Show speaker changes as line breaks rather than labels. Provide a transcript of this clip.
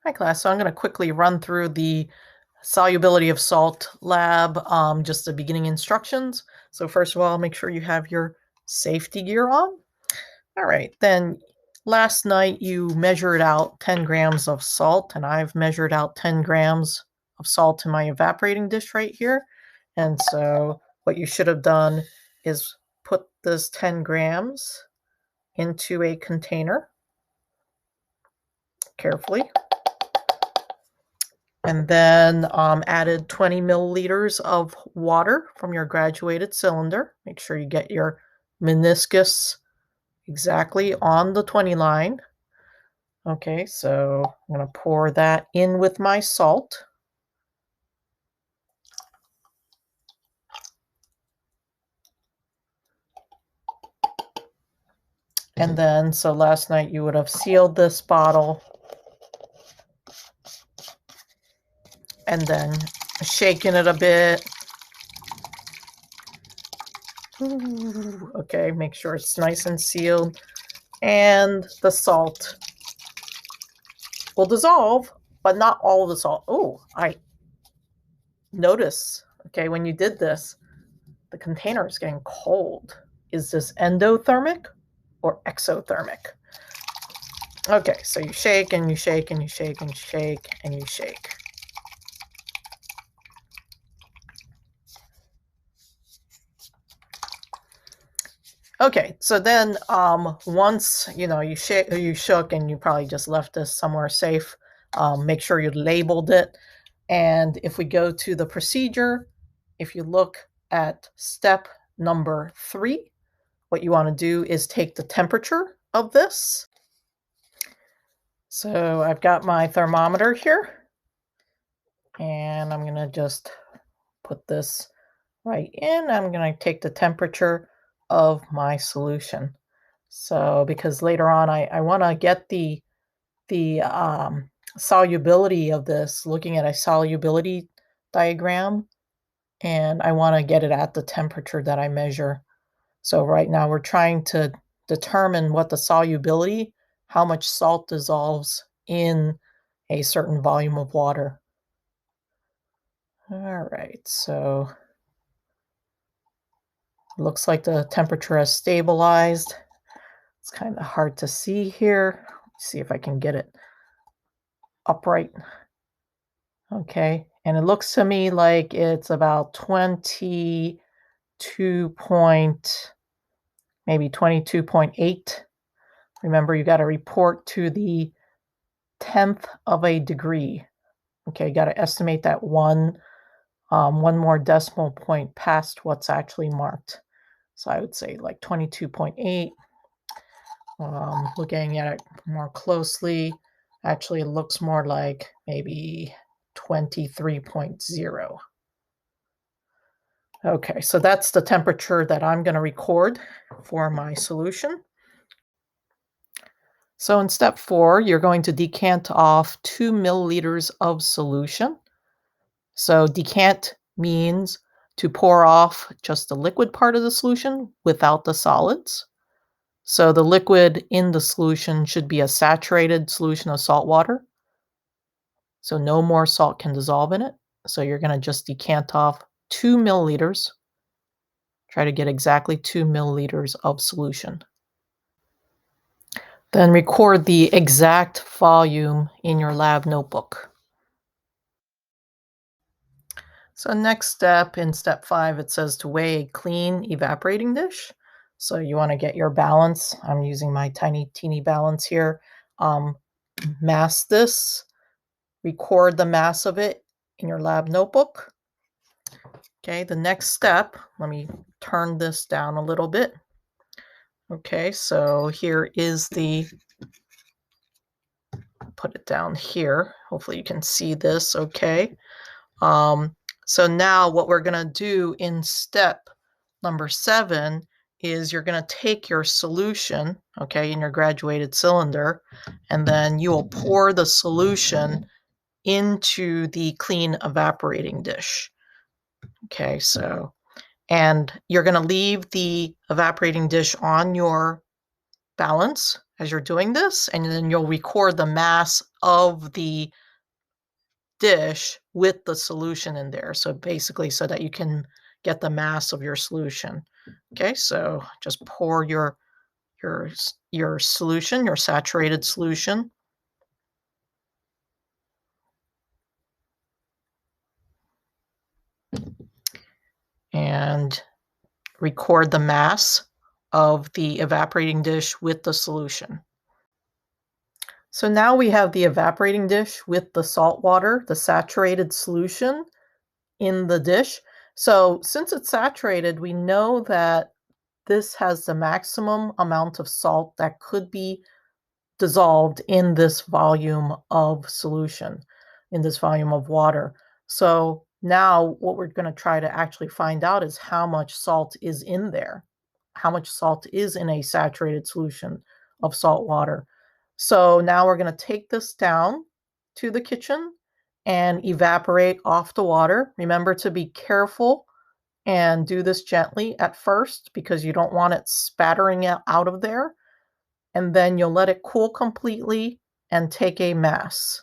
Hi class, so I'm going to quickly run through the solubility of salt lab, just the beginning instructions. So first of all, make sure you have your safety gear on. All right, then last night you measured out 10 grams of salt, and I've measured out 10 grams of salt in my evaporating dish right here. And so what you should have done is put this 10 grams into a container carefully, and then added 20 milliliters of water from your graduated cylinder. Make sure you get your meniscus exactly on the 20 line. Okay, so I'm going to pour that in with my salt. And then, so last night you would have sealed this bottle and then shaken it a bit. Ooh, okay, make sure it's nice and sealed. And the salt will dissolve, but not all of the salt. Oh, I notice, okay, when you did this, the container is getting cold. Is this endothermic or exothermic? Okay, so you shake and you shake and you shake and you shake and you shake. Okay, so then once you shook and you probably just left this somewhere safe, make sure you labeled it. And if we go to the procedure, if you look at step number 3, what you want to do is take the temperature of this. So I've got my thermometer here, and I'm going to just put this right in. I'm going to take the temperature of my solution. So because later on I want to get the solubility of this, looking at a solubility diagram, and I want to get it at the temperature that I measure. So right now we're trying to determine what the solubility, how much salt dissolves in a certain volume of water. All right, so looks like the temperature has stabilized. It's kind of hard to see here. Let's see if I can get it upright. Okay, and it looks to me like it's about 22.8. Remember, you got to report to the 10th of a degree. Okay, you got to estimate that one more decimal point past what's actually marked. So I would say like 22.8. Looking at it more closely, actually it looks more like maybe 23.0. Okay, so that's the temperature that I'm going to record for my solution. So in step 4, you're going to decant off 2 milliliters of solution. So decant means to pour off just the liquid part of the solution without the solids. So the liquid in the solution should be a saturated solution of salt water. So no more salt can dissolve in it. So you're going to just decant off 2 milliliters. Try to get exactly 2 milliliters of solution. Then record the exact volume in your lab notebook. So next step, in step 5, it says to weigh a clean evaporating dish. So you want to get your balance. I'm using my tiny teeny balance here. Mass this. Record the mass of it in your lab notebook. Okay, the next step, let me turn this down a little bit. Okay, so here is put it down here. Hopefully you can see this okay. So now what we're going to do in step number 7 is you're going to take your solution, okay, in your graduated cylinder, and then you will pour the solution into the clean evaporating dish. Okay, so, and you're going to leave the evaporating dish on your balance as you're doing this, and then you'll record the mass of the dish with the solution in there. So basically so that you can get the mass of your solution. Okay, so just pour your solution, your saturated solution. And record the mass of the evaporating dish with the solution. So now we have the evaporating dish with the salt water, the saturated solution in the dish. So since it's saturated, we know that this has the maximum amount of salt that could be dissolved in this volume of solution, in this volume of water. So now what we're going to try to actually find out is how much salt is in there, how much salt is in a saturated solution of salt water. So now we're going to take this down to the kitchen and evaporate off the water. Remember to be careful and do this gently at first because you don't want it spattering out of there. And then you'll let it cool completely and take a mass.